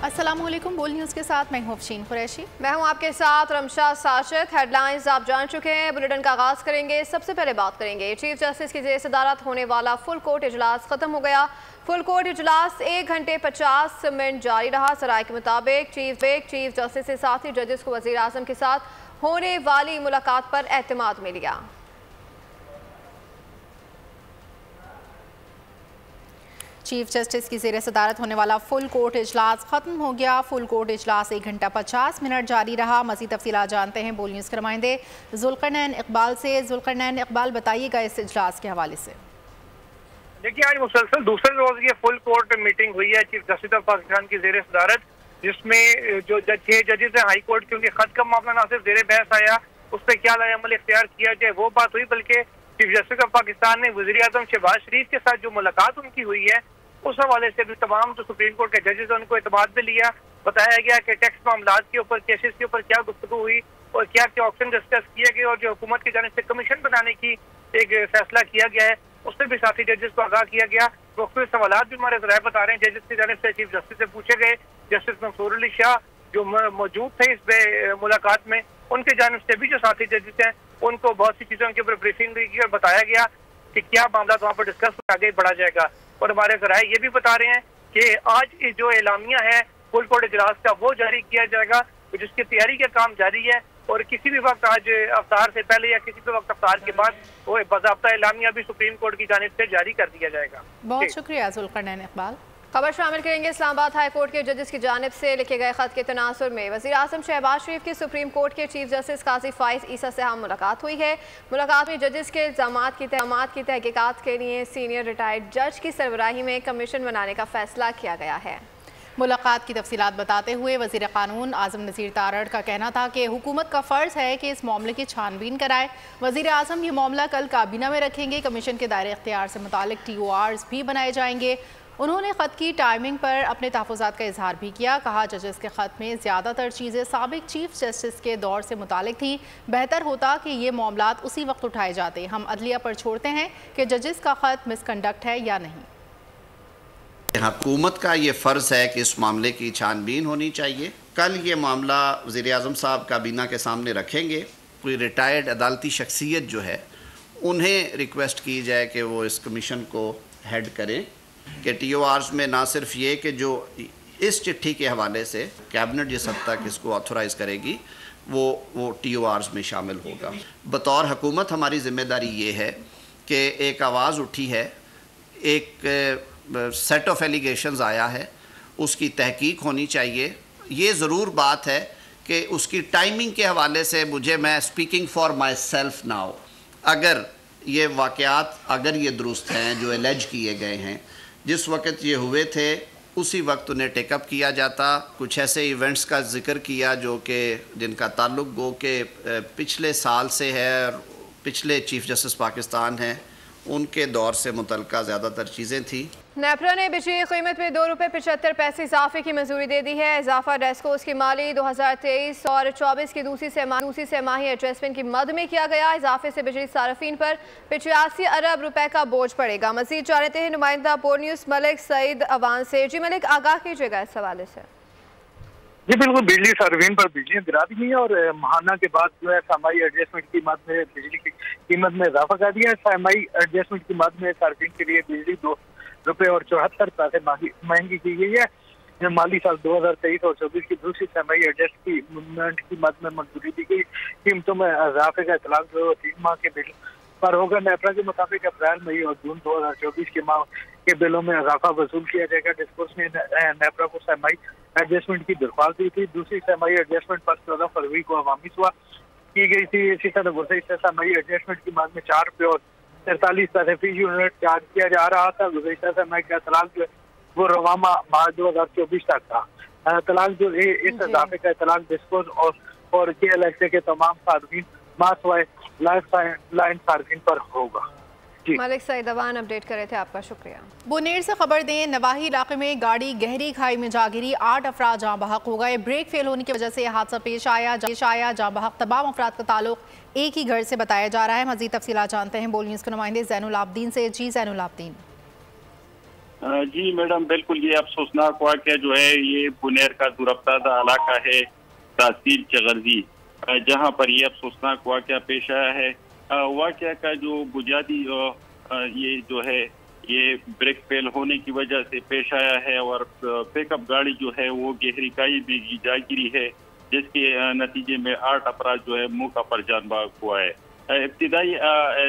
अस्सलामुअलैकुम। बोल न्यूज़ के साथ मैं हूं अफशीन कुरैशी। मैं हूं आपके साथ रमशा साशिद। हेडलाइंस आप जान चुके हैं, बुलेटिन का आगाज करेंगे। सबसे पहले बात करेंगे चीफ जस्टिस की ज़ेर सदारत होने वाला फुल कोर्ट इजलास खत्म हो गया। फुल कोर्ट इजलास 1 घंटे 50 मिनट जारी रहा। सराय के मुताबिक चीफ जस्टिस से साथी जजेस को वज़ीर आज़म के साथ होने वाली मुलाकात पर एतमाद में लिया। चीफ जस्टिस की ज़ेर सदारत होने वाला फुल कोर्ट इजलास ख़त्म हो गया। फुल कोर्ट इजलास 1 घंटा 50 मिनट जारी रहा। मज़ीद तफ़सीलात जानते हैं बोल न्यूज़ के नुमाइंदे ज़ुल्क़रनैन इकबाल से। ज़ुल्क़रनैन इकबाल, बताइएगा इस इजलास के हवाले से। देखिए, आज मुसलसल दूसरे रोज ये फुल कोर्ट मीटिंग हुई है चीफ जस्टिस ऑफ पाकिस्तान की ज़ेर सदारत, जिसमें जो 6 जजेस हैं हाई कोर्ट, क्योंकि खत का मामला ना सिर्फ ज़ेर बहस आया, उस पर क्या अमल इख्तियार किया जाए वो बात हुई, बल्कि चीफ जस्टिस ऑफ पाकिस्तान ने वज़ीर आज़म शहबाज शरीफ के साथ जो मुलाकात उनकी हुई है उस हवाले से भी तमाम जो सुप्रीम कोर्ट के जजेस हैं उनको एतमाद में लिया। बताया गया कि टैक्स मामलात के ऊपर, केसेस के ऊपर क्या गुफ्तगू हुई और क्या क्या ऑप्शन डिस्कस किए गए, और जो हुकूमत की जानिब से कमीशन बनाने की एक फैसला किया गया है उससे भी साथी जजेस को आगाह किया गया। मुख्तलिफ सवालात भी हमारे ज़राए बता रहे हैं जजेस की जानिब से चीफ जस्टिस से पूछे गए। जस्टिस मंसूर अली शाह जो मौजूद थे इस मुलाकात में, उनके जानिब से भी जो साथी जजेस हैं उनको बहुत सी चीज़ों के ऊपर ब्रीफिंग दी गई और बताया गया कि क्या मामला वहाँ पर डिस्कस आगे बढ़ा जाएगा। और हमारे ज़राए ये भी बता रहे हैं कि आज जो एलामिया है फुल कोर्ट इजलास का वो जारी किया जाएगा, जिसकी तैयारी का काम जारी है, और किसी भी वक्त आज अफ्तार से पहले या किसी भी वक्त अफ्तार के बाद वो बाज़ाब्ता एलामिया भी सुप्रीम कोर्ट की जानिब से जारी कर दिया जाएगा। बहुत शुक्रिया ज़ुल्क़रनैन इकबाल। खबर शामिल करेंगे इस्लामाबाद हाई कोर्ट के जजेस की जानिब से लिखे गए खत के तनासुर में वज़ीर आज़म शहबाज शरीफ की सुप्रीम कोर्ट के चीफ जस्टिस काजी फाइज ईसा से हम मुलाकात हुई है। मुलाकात में जजेस के इल्ज़ामात की तहकीकात के लिए सीनियर रिटायर्ड जज की सरबराही में कमीशन बनाने का फैसला किया गया है। मुलाकात की तफसीलात बताते हुए वज़ीर क़ानून आज़म नज़ीर तारड़ का कहना था कि हुकूमत का फ़र्ज़ है कि इस मामले की छानबीन कराए। वज़ीर आज़म ये मामला कल काबीना में रखेंगे। कमीशन के दायरे इख्तियार से मुतालिक TORs भी बनाए जाएंगे। उन्होंने ख़त की टाइमिंग पर अपने तहफ़्फ़ुज़ात का इजहार भी किया। कहा जजेस के ख़त में ज़्यादातर चीज़ें साबिक चीफ जस्टिस के दौर से मुतालिक थी। बेहतर होता कि ये मामलात उसी वक्त उठाए जाते। हम अदलिया पर छोड़ते हैं कि जजेस का ख़त मिसकंडक्ट है या नहीं। हुकूमत का ये फ़र्ज़ है कि इस मामले की छानबीन होनी चाहिए। कल ये मामला वज़ीर आज़म साहब काबीना के सामने रखेंगे। कोई रिटायर्ड अदालती शख्सियत जो है उन्हें रिक्वेस्ट की जाए कि वो इस कमीशन को हेड करें कि TORs में ना सिर्फ ये कि जो इस चिट्ठी के हवाले से कैबिनेट जिस हद तक इसको ऑथोराइज़ करेगी वो TORs में शामिल होगा। बतौर हुकूमत हमारी ज़िम्मेदारी ये है कि एक आवाज़ उठी है, एक सेट ऑफ एलिगेशंस आया है, उसकी तहकीक होनी चाहिए। ये ज़रूर बात है कि उसकी टाइमिंग के हवाले से मैं speaking for my self now, अगर ये वाक़यात अगर ये दुरुस्त हैं जो एलेज किए गए हैं, जिस वक्त ये हुए थे उसी वक्त उन्हें टेकअप किया जाता। कुछ ऐसे इवेंट्स का जिक्र किया जो कि जिनका ताल्लुक़ गो के पिछले साल से है और पिछले चीफ जस्टिस पाकिस्तान हैं उनके दौर से मुतल्लिका ज़्यादातर चीज़ें थी। नेपरा ने बिजली की कीमत में ₹2.75 इजाफे की मंजूरी दे दी है। इजाफा डेस्कोस की माली 2023 और 24 की दूसरी सेमाही एडजस्टमेंट की मद में किया गया। इजाफे से बिजली सार्फिन पर 85 अरब रुपए का बोझ पड़ेगा। मजीद जानते हैं नुमाइंदा बोर्ड न्यूज़ मलिक सईद अवान से। जी मलिक, आगाह कीजिएगा इस हवाले से। जी बिल्कुल, बिजली सार्फिन पर बिजली गिरा दी है और महाना के बाद जो है सामाई एडजस्टमेंट की मद में बिजली की कीमत में इजाफा कर दिया है। सामाई एडजस्टमेंट की मद में सार्फिन के लिए बिजली ₹2.74 महंगी की गई है। माली साल 2023 और 24 की दूसरी सेमाई एडजस्टमेंट की मद में मंजूरी दी गई। कीमतों में इजाफे का इतलाक जो 3 माह के बिल पर होगा। नेपरा के मुताबिक अप्रैल, मई और जून 2024 के माह के बिलों में इजाफा वसूल किया जाएगा। डिस्कोर्स ने नेपरा को सेमाई एडजस्टमेंट की दरख्वास्त दी थी। दूसरी सेमाई एडजस्टमेंट पर 14 फरवरी को अवामी सुआ की गई थी। इसी तरह गुज़श्ता सेमाई एडजस्टमेंट की मद में ₹4.43 फी यूनिट चार्ज किया जा रहा था। गुज़श्ता सेमाई का तलाक जो है वो रवामा मार्च 2024 तक था। तलाक जो इस इजाफे का तलाक डिस्कोर्स और KLSA के तमाम सार्फिन मासवाए लाइन सार्फिन पर होगा। मलिक सईद अवान अपडेट करे थे, आपका शुक्रिया। बुनेर से खबर दें, नवाही इलाके में गाड़ी गहरी खाई में जा गिरी, 8 अफराद जाँ बहक हो गए। ब्रेक फेल होने की वजह से हादसा पेश आया। जाँ बहक तमाम अफराद का ताल्लुक एक ही घर से बताया जा रहा है। मजीद तफसीलात जानते हैं बोल न्यूज़ के नुमाइंदे ज़ैनुल आबदीन से। जी ज़ैनुल आबदीन। जी मैडम, बिल्कुल ये अफसोसनाक वाक़या जो है ये बुनेर का दुरफ्तादा इलाका है तहसील चगर्जी, जहाँ पर ये अफसोसनाक वाक़या पेश आया है। वाक़या का जो बुनियादी ये जो है ये ब्रेक फेल होने की वजह से पेश आया है और पिकअप गाड़ी जो है वो गहरी खाई में जा गिरी है, जिसके नतीजे में 8 अफराद जो है मौका पर जान बाग हुआ है। इब्तिदाई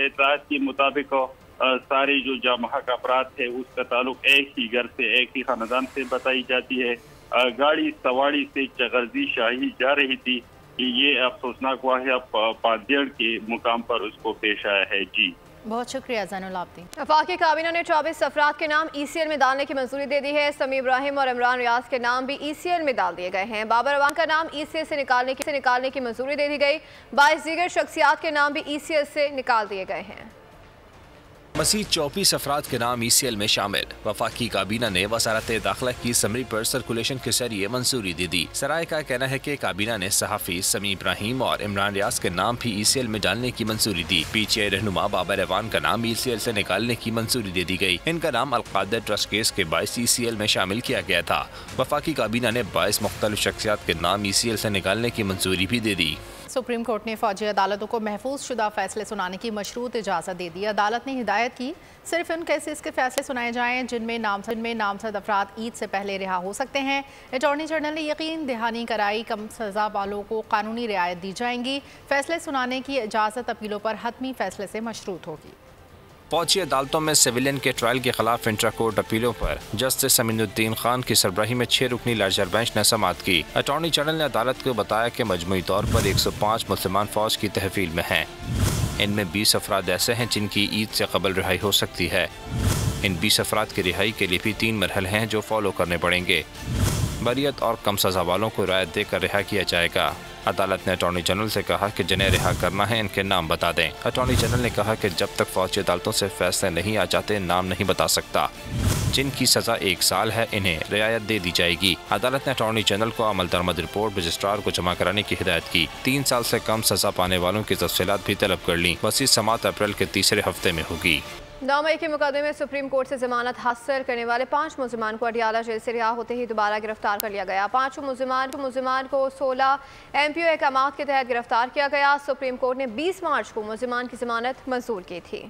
इत्तलात के मुताबिक सारे जो जामहक अफराद है उसका ताल्लुक एक ही घर से, एक ही खानदान से बताई जाती है। गाड़ी सवारी से चगर्जी शाही जा रही थी कि ये अफसोसनाक वाक़या पादेड़ के मुकाम पर उसको पेश आया है। जी बहुत शुक्रिया ज़ैनुल आबिदीन। वफाकी काबीना ने 24 अफराद के नाम ECL में डालने की मंजूरी दे दी है। समी इब्राहिम और इमरान रियाज के नाम भी ECL में डाल दिए गए हैं। बाबर अवान का नाम ECL से निकालने की मंजूरी दे दी गई। 22 दीगर शख्सियात के नाम भी ECL से निकाल दिए गए हैं। मज़ीद 24 अफराद के नाम ECL में शामिल। वफाकी काबीना ने वज़ारत दाखिला की समरी पर सर्कुलेशन के जरिए मंजूरी दे दी। सराय का कहना है कि काबीना ने सहाफ़ी समी इब्राहिम और इमरान रियाज के नाम भी ECL में डालने की मंजूरी दी। PTI रहनुमा बाबर अवान का नाम ECL से निकालने की मंजूरी दे दी गई। इनका नाम अलकादर ट्रस्ट केस के 22 ECL में शामिल किया गया था। वफाकी काबीना ने 22 मुख्तलिफ शख्सियात के नाम ECL से निकालने की मंजूरी भी दे दी। सुप्रीम कोर्ट ने फौजी अदालतों को महफूज शुदा फैसले सुनाने की मशरूत इजाज़त दे दी। अदालत ने हिदायत की सिर्फ उन केसेस के फैसले सुनाए जाएं जिनमें नामजद अफराद ईद से पहले रिहा हो सकते हैं। अटॉर्नी जनरल ने यकीन दहानी कराई कम सज़ा वालों को कानूनी रियायत दी जाएंगी। फैसले सुनाने की इजाज़त अपीलों पर हतमी फैसले से मशरूत होगी। फौजी अदालतों में सिविलियन के ट्रायल के खिलाफ इंट्रा कोर्ट अपीलों पर जस्टिस अमीनुद्दीन खान की सरबराही में 6 रुकनी लार्जर बेंच ने समाअत की। अटॉर्नी जनरल ने अदालत को बताया कि मजमूई तौर पर 105 मुसलमान फौज की तहवील में हैं। इनमें 20 अफराद ऐसे हैं जिनकी ईद से कबल रिहाई हो सकती है। इन 20 अफराद की रिहाई के लिए भी 3 मरहले हैं जो फॉलो करने पड़ेंगे। बरियत और कम सज़ा वालों को रियायत देकर रिहा किया जाएगा। अदालत ने अटॉर्नी जनरल से कहा कि जिन्हें रिहा करना है इनके नाम बता दें। अटॉर्नी जनरल ने कहा कि जब तक फौजी अदालतों से फैसले नहीं आ जाते नाम नहीं बता सकता। जिनकी सज़ा 1 साल है इन्हें रियायत दे दी जाएगी। अदालत ने अटॉर्नी जनरल को अमल दरमद रिपोर्ट रजिस्ट्रार को जमा कराने की हिदायत की। 3 साल से कम सज़ा पाने वालों की तफसीलात भी तलब कर ली। मज़ीद समाअत अप्रैल के तीसरे हफ्ते में होगी। 9 मई के मुकदमे में सुप्रीम कोर्ट से जमानत हासिल करने वाले 5 मुलजिमान को अडियाला जेल से रिहा होते ही दोबारा गिरफ्तार कर लिया गया। 5 मुलजिमान को 16 MPO अहकामात के तहत गिरफ्तार किया गया। सुप्रीम कोर्ट ने 20 मार्च को मुलजिमान की जमानत मंजूर की थी।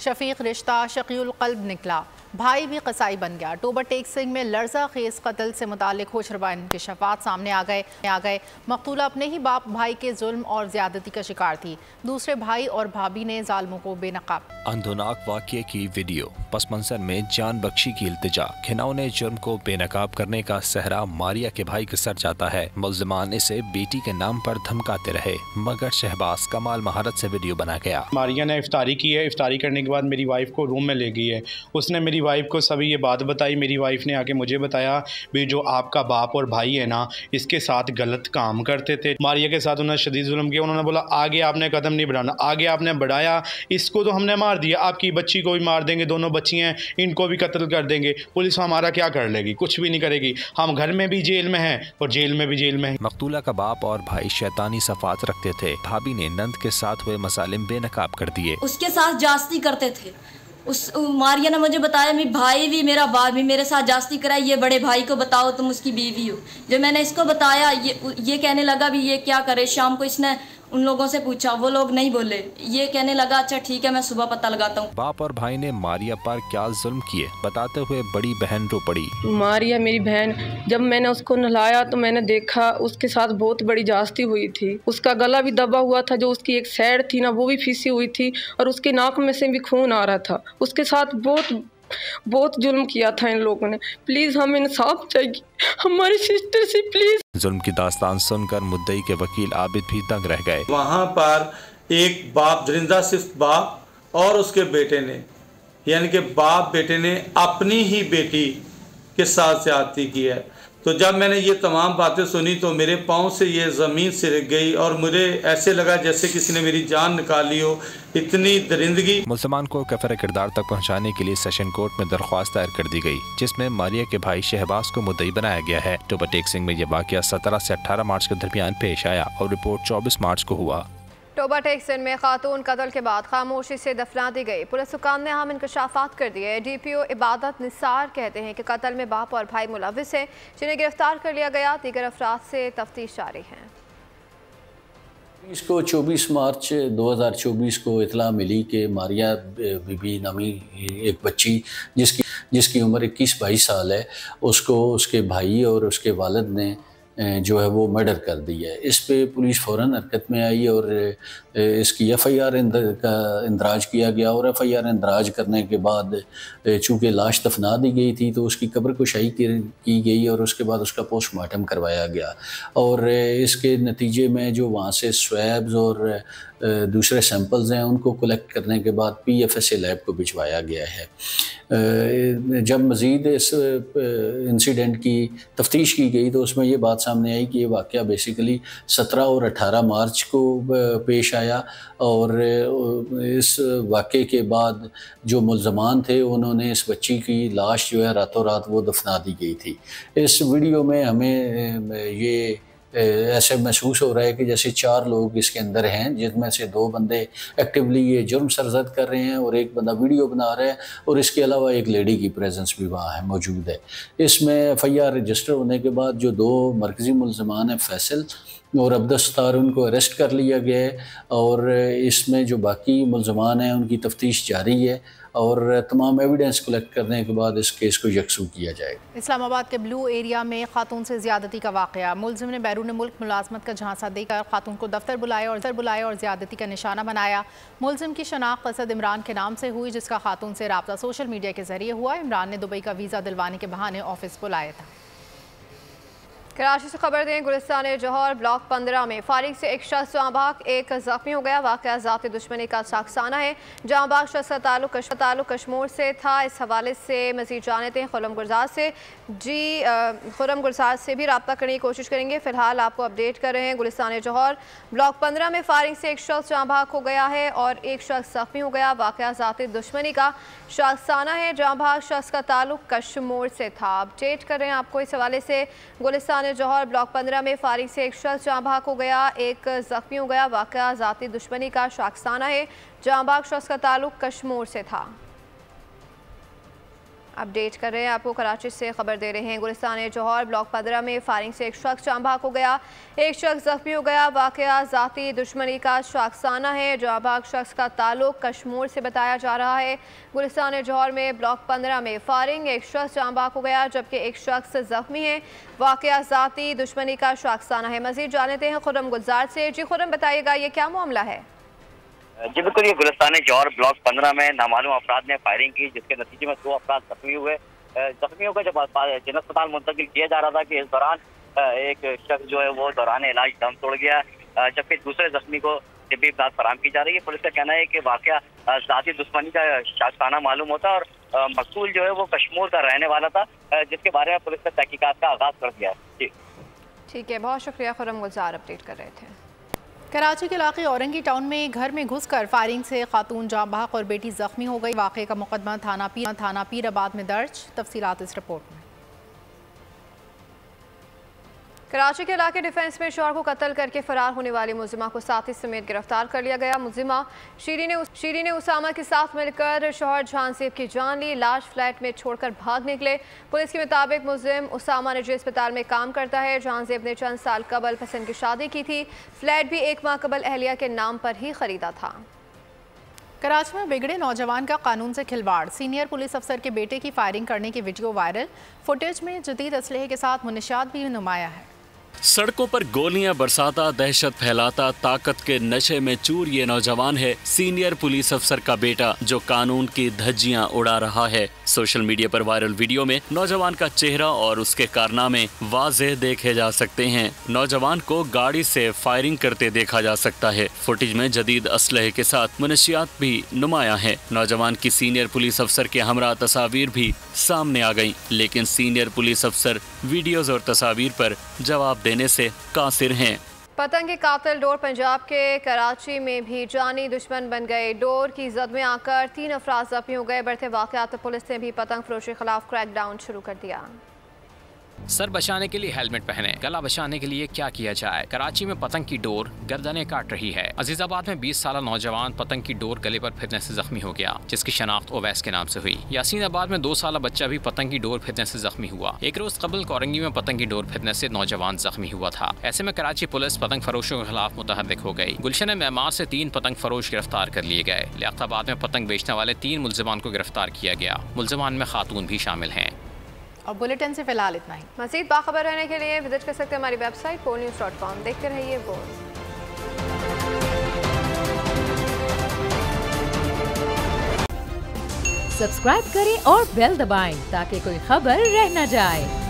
शफीक रिश्ता शकीउल क़ल्ब निकला, भाई भी कसाई बन गया। टोबर टेक सिंह में लर्जा खेज कत्ल से मुतालिक होशरबा इंकशाफात सामने आ गए। मकतूला अपने ही बाप भाई के जुल्म और ज्यादती का शिकार थी। दूसरे भाई और भाभी ने जालिमों को बेनकाब। अंधोनाक वाक़ये की वीडियो, पस मंजर में जान बख्शी की इल्तिजा। घिनौने जुर्म को बेनकाब करने का सहरा मारिया के भाई के सर जाता है। मुल्जिमान इसे बेटी के नाम पर धमकाते रहे मगर शहबाज कमाल महारत से वीडियो बना गया। मारिया ने इफ्तारी की है। इफ्तारी करने के बाद मेरी वाइफ को रूम में ले गई है। उसने मेरी वाइफ को सभी ये बात बताई। मेरी वाइफ ने आके मुझे बताया भी जो आपका बाप और भाई है ना, इसके साथ गलत काम करते थे। मारिया के साथ उन्होंने शदीद जुल्म किया। उन्होंने बोला आगे आपने कदम नहीं बढ़ाना, आगे आपने बढ़ाया इसको तो हमने मार दिया, आपकी बच्ची को भी मार देंगे, दोनों बच्ची हैं इनको भी कत्ल कर देंगे। पुलिस हमारा क्या कर लेगी? कुछ भी नहीं करेगी। हम घर में भी जेल में हैं और जेल में भी जेल में हैं। मकतूला का बाप और भाई शैतानी सफात रखते थे। भाभी ने नंद के साथ हुए मसालिम बेनकाब कर दिए। उसके साथ जास्ती करते थे। उस मारिया ने मुझे बताया मेरा भाई भी मेरा बाप भी मेरे साथ जास्ती कराई। ये बड़े भाई को बताओ तुम उसकी बीवी हो। जब मैंने इसको बताया ये कहने लगा भी ये क्या करे। शाम को इसने उन लोगों से पूछा, वो लोग नहीं बोले। ये कहने लगा अच्छा ठीक है मैं सुबह पता लगाता हूँ। बाप और भाई ने मारिया पर क्या जुल्म किए बताते हुए बड़ी बहन रो पड़ी। मारिया मेरी बहन, जब मैंने उसको नहलाया तो मैंने देखा उसके साथ बहुत बड़ी जास्ती हुई थी। उसका गला भी दबा हुआ था, जो उसकी एक साइड थी ना वो भी फीसी हुई थी और उसके नाक में से भी खून आ रहा था। उसके साथ बहुत जुल्म किया था इन लोगों ने। प्लीज हमें इंसाफ चाहिए हमारी सिस्टर से, प्लीज। जुल्म की दास्तान सुनकर मुद्दई के वकील आबिद भी दंग रह गए। वहाँ पर एक बाप दरिंदा सिर्फ बाप और उसके बेटे ने, यानी कि बाप बेटे ने अपनी ही बेटी के साथ ज्यादती की है। तो जब मैंने ये तमाम बातें सुनी तो मेरे पाँव से ये ज़मीन सिरक गई और मुझे ऐसे लगा जैसे किसी ने मेरी जान निकाली हो। इतनी दरिंदगी। मुसलमान को कफर किरदार तक पहुंचाने के लिए सेशन कोर्ट में दरख्वास्त दायर कर दी गई, जिसमें मारिया के भाई शहबाज को मुद्दई बनाया गया है। टोबर टेक सिंह में यह वाक़या 17 से 18 मार्च के दरमियान पेश आया और रिपोर्ट 24 मार्च को हुआ। टोबा टेक्सन में खातून कत्ल के बाद खामोशी से दफना दी गई। पुलिस हुकाम ने अहम इंकशाफात कर दिए। DPO इबादत निसार कहते हैं कि कत्ल में बाप और भाई मुलविस हैं, जिन्हें गिरफ्तार कर लिया गया। दीगर अफराद से तफ्तीश जारी है। इसको 24 मार्च 2024 को इतला मिली कि मारिया बीबी नामी एक बच्ची जिसकी उम्र 21-22 साल है, उसको उसके भाई और उसके वालिद ने जो है वो मर्डर कर दिया है। इस पे पुलिस फ़ौरन हरकत में आई और इसकी FIR का इंदराज किया गया और FIR इंदराज करने के बाद चूँकि लाश दफना दी गई थी तो उसकी कब्र कुशाई की गई और उसके बाद उसका पोस्टमार्टम करवाया गया और इसके नतीजे में जो वहाँ से स्वैब्स और दूसरे सैंपल्स हैं उनको कलेक्ट करने के बाद PFSA लैब को भिजवाया गया है। जब मज़ीद इस इंसिडेंट की तफ्तीश की गई तो उसमें ये बात सामने आई कि ये वाक़या बेसिकली 17 और 18 मार्च को पेश आया और इस वाक़े के बाद जो मुल्ज़मान थे उन्होंने इस बच्ची की लाश जो है रातों रात वो दफना दी गई थी। इस वीडियो में हमें ये ऐसे महसूस हो रहा है कि जैसे 4 लोग इसके अंदर हैं, जिनमें से 2 बंदे एक्टिवली ये जुर्म सरजद कर रहे हैं और एक बंदा वीडियो बना रहा है और इसके अलावा एक लेडी की प्रेजेंस भी वहाँ है मौजूद है। इसमें FIR रजिस्टर होने के बाद जो 2 मरकज़ी मुल्ज़मान हैं फैसल और अब्दुस्तार, उनको अरेस्ट कर लिया गया है और इसमें जो बाकी मुल्ज़मान हैं उनकी तफ्तीश जारी है और तमाम एविडेंस कलेक्ट करने के बाद इस केस को यकसू किया जाएगा। इस्लामाबाद के ब्लू एरिया में खातून से ज़्यादती का वाक़या। मुलजिम ने बैरून मुल्क मुलाजमत का झांसा देकर खातून को दफ्तर बुलाया और ज़्यादती का निशाना बनाया। मुलजिम की शनाख्त असद इमरान के नाम से हुई, जिसका खातून से रब्ता सोशल मीडिया के ज़रिए हुआ। इमरान ने दुबई का वीज़ा दिलवाने के बहाने ऑफिस बुलाया था। कराची से खबर दें, गुलिस्तान जौहर ब्लॉक 15 में फायरिंग से एक शख्स जाँ बहक, एक जख्मी हो गया। वाक़या ज़ाती दुश्मनी का शाखसाना है। जाँ बहक शख्स का ताल्लुक कश्मीर से था। इस हवाले से मज़ीद जानते हैं खुर्रम गुलजार से। खुर्रम गुलजार से भी रब्ता करने की कोशिश करेंगे। फ़िलहाल आपको अपडेट कर रहे हैं। गुलिस्तान जौहर ब्लॉक 15 में फायरिंग से एक शख्स जाँ बहक हो गया है और एक शख्स जख्मी हो गया। वाक़या ज़ाती दुश्मनी का शाखसाना है। जाँ बहक शख्स का ताल्लुक कश्मीर से था। अपडेट कर रहे हैं आपको इस हवाले से। गुलिस्तान जौहर ब्लॉक 15 में फायरिंग से एक शख्स जाँ बहक हो गया, एक जख्मी हो गया। वाक़या ज़ाती दुश्मनी का शाखसाना है। जाँ बहक शख्स का ताल्लुक कश्मीर से था। अपडेट कर रहे हैं आपको, कराची से खबर दे रहे हैं। गुलिस्तान जौहर ब्लॉक 15 में फायरिंग से एक शख्स जाँ बहक हो गया, एक शख्स जख्मी हो गया। वाक़या ज़ाती दुश्मनी का शाखसाना है। जाँ बहक शख्स का ताल्लुक कश्मीर से बताया जा रहा है। गुलिस्तान जौहर में ब्लॉक 15 में फायरिंग, एक शख्स जाँ बहक हो गया जबकि एक शख्स जख्मी है। वाक़या ज़ाती दुश्मनी का शाखसाना है। मज़ीद जानते हैं खुर्रम गुलजार से। जी खुर्रम, बताइएगा ये क्या मामला है? जी बिल्कुल, ये गुलिस्तान जौहर ब्लॉक 15 में नामालूम अफराद ने फायरिंग की, जिसके नतीजे में 2 अफराद जख्मी हुए। जख्मियों को जब जिला अस्पताल मुंतकिल किया जा रहा था कि इस दौरान एक शख्स जो है वो दौरान इलाज दम तोड़ गया, जबकि दूसरे जख्मी को तिब्बी इमदाद फराहम की जा रही है। पुलिस का कहना है कि वाक़या ज़ाती दुश्मनी का शाखसाना मालूम होता और मकसूल जो है वो कश्मीर का रहने वाला था, जिसके बारे में पुलिस ने तहकीकात का आगाज़ कर दिया है। जी ठीक है, बहुत शुक्रिया खुर्रम गुलजार, अपडेट कर रहे थे। कराची के इलाके औरंगी टाउन में घर में घुसकर फायरिंग से खातून जाँ बहक और बेटी जख्मी हो गई। वाक़े का मुकदमा थाना पीराबाद में दर्ज। तफसीलात इस रिपोर्ट में। कराची के इलाके डिफेंस में शौहर को कत्ल करके फरार होने वाली मुलजिमा को साथी समेत गिरफ्तार कर लिया गया। मुलजिमा शीरी ने उसामा के साथ मिलकर शौहर जहांजेब की जान ली। लाश फ्लैट में छोड़कर भाग निकले। पुलिस के मुताबिक मुलजिम उसामा ने जो अस्पताल में काम करता है, जहांजेब ने चंद साल कबल पसंद की शादी की थी। फ्लैट भी 1 माह कबल अहलिया के नाम पर ही खरीदा था। कराची में बिगड़े नौजवान का कानून से खिलवाड़। सीनियर पुलिस अफसर के बेटे की फायरिंग करने की वीडियो वायरल। फुटेज में जदीद असलहे के साथ मुनशियात भी नुमाया है। सड़कों पर गोलियां बरसाता, दहशत फैलाता, ताकत के नशे में चूर ये नौजवान है सीनियर पुलिस अफसर का बेटा, जो कानून की धज्जियां उड़ा रहा है। सोशल मीडिया पर वायरल वीडियो में नौजवान का चेहरा और उसके कारनामे वाज़ेह देखे जा सकते हैं। नौजवान को गाड़ी से फायरिंग करते देखा जा सकता है। फुटेज में जदीद असलहे के साथ मुनशियात भी नुमाया है। नौजवान की सीनियर पुलिस अफसर के हमरा तस्वीर भी सामने आ गयी, लेकिन सीनियर पुलिस अफसर वीडियोज और तस्वीर पर जवाब देने से कासिर हैं। पतंग के कातिल डोर पंजाब के कराची में भी जानी दुश्मन बन गए। डोर की जद में आकर 3 अफराद जख्मी हो गए। बढ़ते वाक़यात पुलिस ने भी पतंग फरोशी के खिलाफ क्रैकडाउन शुरू कर दिया। सर बचाने के लिए हेलमेट पहने, गला बचाने के लिए क्या किया जाए। कराची में पतंग की डोर गर्दनें काट रही है। अजीजाबाद में 20 साल नौजवान पतंग की डोर गले पर फिरने से जख्मी हो गया, जिसकी शनाख्त ओवैस के नाम से हुई। यासीनाबाद में 2 साल बच्चा भी पतंग की डोर फिरने से जख्मी हुआ। एक रोज कबल कोरंगी में पतंग की डोर फिरने से नौजवान जख्मी हुआ था। ऐसे में कराची पुलिस पतंग फरोशों के खिलाफ मुतहर्रिक हो गई। गुलशन मेमार से 3 पतंग फरोश गिरफ्तार कर लिए गए। लियाकताबाद में पतंग बेचने वाले 3 मुलजिमान को गिरफ्तार किया गया। मुलजिमान में खातून भी शामिल हैं। और बुलेटिन से फिलहाल इतना ही। मज़ीद बाखबर रहने के लिए विजिट कर सकते हैं हमारी वेबसाइट poolnews.com। देखते रहिए पोल। सब्सक्राइब करें और बेल दबाएं ताकि कोई खबर रह न जाए।